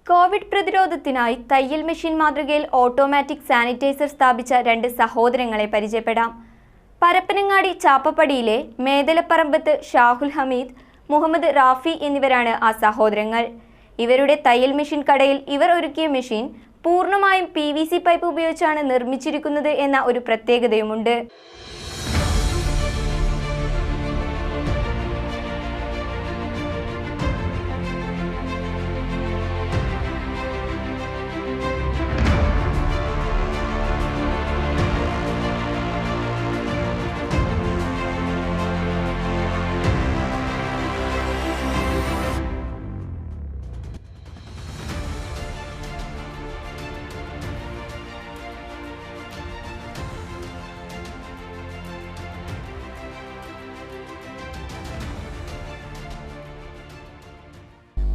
Covid പ്രതിരോധത്തിനായി തയ്യൽ machine മാതൃകയിൽ ഓട്ടോമാറ്റിക് സാനിറ്റൈസർ സ്ഥാപിച്ച 2 സഹോദരങ്ങളെ പരിചയപ്പെടാം. പരപ്പനങ്ങാടി ചാപ്പപ്പടിയിലെ മേദലപ്പറമ്പത്ത് ഷാഹുൽ ഹമീദ്, മുഹമ്മദ് റാഫി എന്നിവരാണ് ആ സഹോദരങ്ങൾ. ഇവരുടെ തയ്യൽ മെഷീൻ കടയിൽ ഇവർ ഒരുക്കിയ മെഷീൻ പൂർണ്ണമായും PVC പൈപ്പ് ഉപയോഗിച്ചാണ് നിർമ്മിച്ചിരിക്കുന്നത് എന്ന ഒരു പ്രത്യേകതയുമുണ്ട്.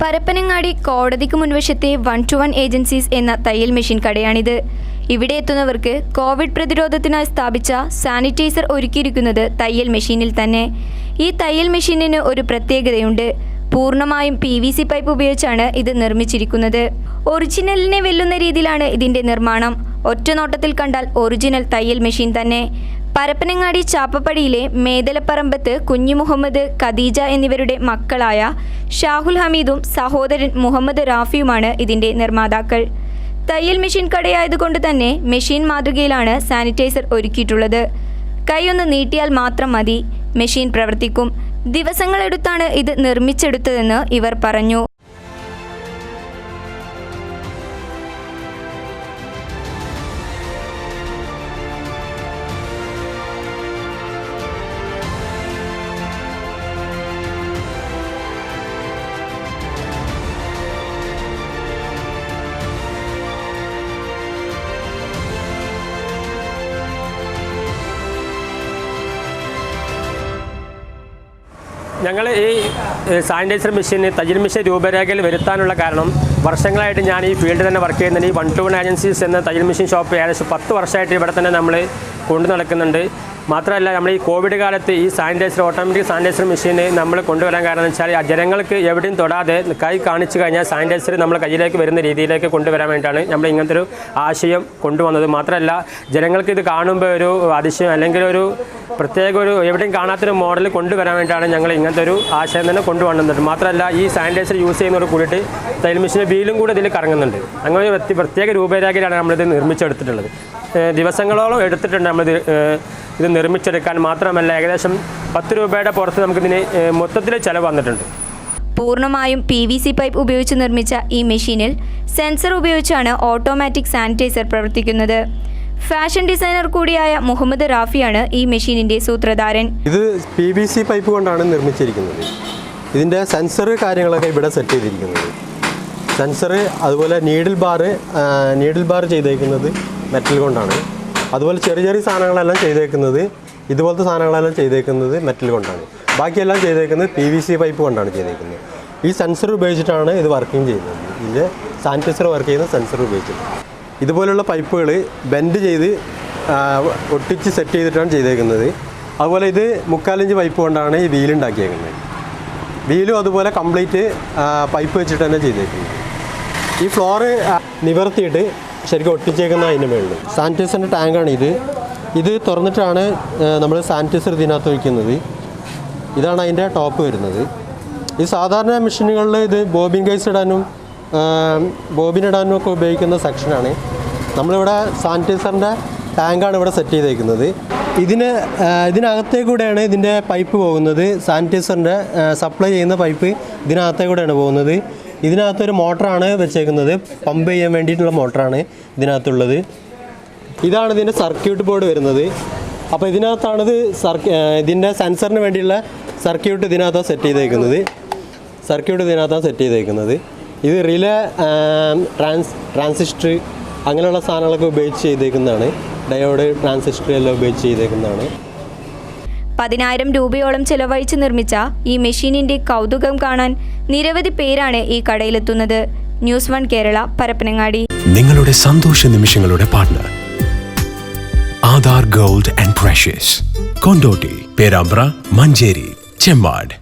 പരപ്പനങ്ങാടി കോടതിക്ക് മുൻവശത്തെ 1-to-1 ഏജൻസീസ് എന്ന തയ്യൽ മെഷീൻ കടയാണിത്. ഇവിടെ എത്തുന്നവർക്ക് കോവിഡ് പ്രതിരോധത്തിനായി സ്ഥാപിച്ച സാനിറ്റൈസർ ഒരുക്കിയിരിക്കുന്നത് തയ്യൽ മെഷീനിൽ തന്നെ. ഈ തയ്യൽ മെഷീനിന് ഒരു പ്രത്യേകതയുണ്ട്. പൂർണ്ണമായും PVC പൈപ്പ് ഉപയോഗിച്ചാണ് ഇത് നിർമ്മിച്ചിരിക്കുന്നത്. ഒറിജിനലിനെ വെല്ലുന്ന രീതിയിലാണ് ഇതിൻ്റെ നിർമ്മാണം. ഒറ്റ നോട്ടത്തിൽ കണ്ടാൽ ഒറിജിനൽ തയ്യൽ മെഷീൻ തന്നെ. പരപ്പനങ്ങാടി ചാപ്പപ്പടിയിലെ മേദലപ്പറമ്പത്ത് കുഞ്ഞു മുഹമ്മദ്, ഖദീജ എന്നിവരുടെ മക്കളായ ഷാഹുൽ ഹമീദും സഹോദരൻ മുഹമ്മദ് റാഫിയുമാണ് ഇതിൻ്റെ നിർമ്മാതാക്കൾ. തയ്യൽ മെഷീൻ കടയായതുകൊണ്ട് തന്നെ മെഷീൻ മാതൃകയിലാണ് സാനിറ്റൈസർ ഒരുക്കിയിട്ടുള്ളത്. കൈയൊന്ന് നീട്ടിയാൽ മാത്രം മതി, മെഷീൻ പ്രവർത്തിക്കും. ദിവസങ്ങളെടുത്താണ് ഇത് നിർമ്മിച്ചെടുത്തതെന്ന് ഇവർ പറഞ്ഞു. ഞങ്ങൾ ഈ സാനിറ്റൈസർ മെഷീൻ തയ്യൽ മെഷീൻ രൂപരേഖയിൽ വരുത്താനുള്ള കാരണം, വർഷങ്ങളായിട്ട് ഞാൻ ഈ ഫീൽഡിൽ തന്നെ വർക്ക് ചെയ്യുന്നുണ്ട്. ഈ 1-to-1 ഏജൻസീസ് എന്ന തയ്യൽ മെഷീൻ ഷോപ്പ് ഏകദേശം 10 വർഷമായിട്ട് ഇവിടെ തന്നെ നമ്മൾ കൊണ്ടു നടക്കുന്നുണ്ട്. മാത്രമല്ല, നമ്മൾ ഈ കോവിഡ് കാലത്ത് ഈ സാനിറ്റൈസർ ഓട്ടോമാറ്റിക് സാനിറ്റൈസർ മെഷീൻ നമ്മൾ കൊണ്ടുവരാൻ കാരണം എന്ന് വെച്ചാൽ ജനങ്ങൾക്ക് എവിടെയും തൊടാതെ കൈ കാണിച്ചു കഴിഞ്ഞാൽ സാനിറ്റൈസർ നമ്മൾ കയ്യിലേക്ക് വരുന്ന രീതിയിലേക്ക് കൊണ്ടുവരാൻ വേണ്ടിയിട്ടാണ് നമ്മൾ ഇങ്ങനത്തെ ഒരു ആശയം കൊണ്ടുവന്നത്. മാത്രമല്ല, ജനങ്ങൾക്ക് ഇത് കാണുമ്പോൾ ഒരു അതിശയം അല്ലെങ്കിൽ ഒരു പ്രത്യേക ഒരു എവിടെയും കാണാത്തൊരു മോഡൽ കൊണ്ടുവരാൻ വേണ്ടിയിട്ടാണ് ഞങ്ങൾ ഇങ്ങനത്തെ ഒരു ആശയം തന്നെ കൊണ്ടുവന്നിട്ടുണ്ട്. മാത്രമല്ല, ഈ സാനിറ്റൈസർ യൂസ് ചെയ്യുന്നതോട് കൂടിയിട്ട് തയ്യൽ മെഷീൻ്റെ വീലും കൂടെ ഇതിൽ കറങ്ങുന്നുണ്ട്. അങ്ങനെ ഒരു പ്രത്യേക രൂപരേഖയിലാണ് നമ്മളിത് നിർമ്മിച്ചെടുത്തിട്ടുള്ളത്. ദിവസങ്ങളോളം എടുത്തിട്ടുണ്ട് നമ്മളിത് ഇത് നിർമ്മിച്ചെടുക്കാൻ. മാത്രമല്ല, ഏകദേശം 10 രൂപയുടെ പുറത്ത് നമുക്കിതിന് മൊത്തത്തിൽ ചിലവ് വന്നിട്ടുണ്ട്. പൂർണ്ണമായും PVC പൈപ്പ് ഉപയോഗിച്ച് നിർമ്മിച്ച ഈ മെഷീനിൽ സെൻസർ ഉപയോഗിച്ചാണ് ഓട്ടോമാറ്റിക് സാനിറ്റൈസർ പ്രവർത്തിക്കുന്നത്. ഫാഷൻ ഡിസൈനർ കൂടിയായ മുഹമ്മദ് റാഫിയാണ് ഈ മെഷീനിൻ്റെ സൂത്രധാരൻ. ഇത് PVC പൈപ്പ് കൊണ്ടാണ് നിർമ്മിച്ചിരിക്കുന്നത്. ഇതിൻ്റെ സെൻസർ കാര്യങ്ങളൊക്കെ ഇവിടെ സെറ്റ് ചെയ്തിരിക്കുന്നത്. സെൻസർ, അതുപോലെ നീഡിൽ ബാർ ചെയ്തേക്കുന്നത് മെറ്റൽ കൊണ്ടാണ്. അതുപോലെ ചെറിയ ചെറിയ സാധനങ്ങളെല്ലാം ചെയ്തേക്കുന്നത്, ഇതുപോലത്തെ സാധനങ്ങളെല്ലാം ചെയ്തേക്കുന്നത് മെറ്റൽ കൊണ്ടാണ്. ബാക്കിയെല്ലാം ചെയ്തേക്കുന്നത് PVC പൈപ്പ് കൊണ്ടാണ് ചെയ്തേക്കുന്നത്. ഈ സെൻസർ ഉപയോഗിച്ചിട്ടാണ് ഇത് വർക്കിംഗ് ചെയ്യുന്നത്. ഇതിൻ്റെ സാനിറ്റൈസർ വർക്ക് ചെയ്യുന്ന സെൻസർ ഉപയോഗിച്ചിട്ട് ഇതുപോലുള്ള പൈപ്പുകൾ ബെൻഡ് ചെയ്ത് ഒട്ടിച്ച് സെറ്റ് ചെയ്തിട്ടാണ് ചെയ്തേക്കുന്നത്. അതുപോലെ ഇത് 3/4 ഇഞ്ച് പൈപ്പ് കൊണ്ടാണ് ഈ വീലുണ്ടാക്കിയേക്കുന്നത്. വീലും അതുപോലെ കംപ്ലീറ്റ് പൈപ്പ് വെച്ചിട്ട് തന്നെ ചെയ്തേക്കുന്നത്. ഈ ഫ്ലോറ് നിവർത്തിയിട്ട് ശരിക്കും ഒട്ടിച്ചേക്കുന്ന അതിൻ്റെ മുകളിൽ സാനിറ്റൈസറിൻ്റെ ടാങ്കാണ് ഇത് തുറന്നിട്ടാണ് നമ്മൾ സാനിറ്റൈസർ ഇതിനകത്ത് ഒഴിക്കുന്നത്. ഇതാണ് അതിൻ്റെ ടോപ്പ് വരുന്നത്. ഈ സാധാരണ മെഷീനുകളിൽ ഇത് ബോബിൻ കേസ് ഇടാനും ബോബിനിടാനും ഒക്കെ ഉപയോഗിക്കുന്ന സെക്ഷനാണ്. നമ്മളിവിടെ സാനിറ്റൈസറിൻ്റെ ടാങ്കാണ് ഇവിടെ സെറ്റ് ചെയ്തേക്കുന്നത്. ഇതിനകത്തേക്കൂടെയാണ് ഇതിൻ്റെ പൈപ്പ് പോകുന്നത്. സാനിറ്റൈസറിൻ്റെ സപ്ലൈ ചെയ്യുന്ന പൈപ്പ് ഇതിനകത്തേക്കൂടെയാണ് പോകുന്നത്. ഇതിനകത്തൊരു മോട്ടറാണ് വെച്ചേക്കുന്നത്, പമ്പ് ചെയ്യാൻ വേണ്ടിയിട്ടുള്ള മോട്ടറാണ് ഇതിനകത്തുള്ളത്. ഇതാണ് ഇതിൻ്റെ സർക്യൂട്ട് ബോർഡ് വരുന്നത്. അപ്പോൾ ഇതിനകത്താണിത് ഇതിൻ്റെ സെൻസറിന് വേണ്ടിയുള്ള സർക്യൂട്ട് ഇതിനകത്താണ് സെറ്റ് ചെയ്തേക്കുന്നത്. ഇത് റിലേ, ട്രാൻസിസ്റ്റർ അങ്ങനെയുള്ള സാധനങ്ങളൊക്കെ ഉപയോഗിച്ച് ചെയ്തേക്കുന്നതാണ്. ഡയോഡ്, ട്രാൻസിസ്റ്റർ എല്ലാം ഉപയോഗിച്ച് ചെയ്തേക്കുന്നതാണ്. 10,000 രൂപയോളം ചെലവഴിച്ച് നിർമ്മിച്ച ഈ മെഷീനിന്റെ കൗതുകം കാണാൻ നിരവധി പേരാണ് ഈ കടയിലെത്തുന്നത്. ന്യൂസ് 1 കേരള, പരപ്പനങ്ങാടി. നിങ്ങളുടെ സന്തോഷ നിമിഷങ്ങളുടെ partner Aadhaar gold and precious, Kondotty, Perambra, Manjeri, Chemmad.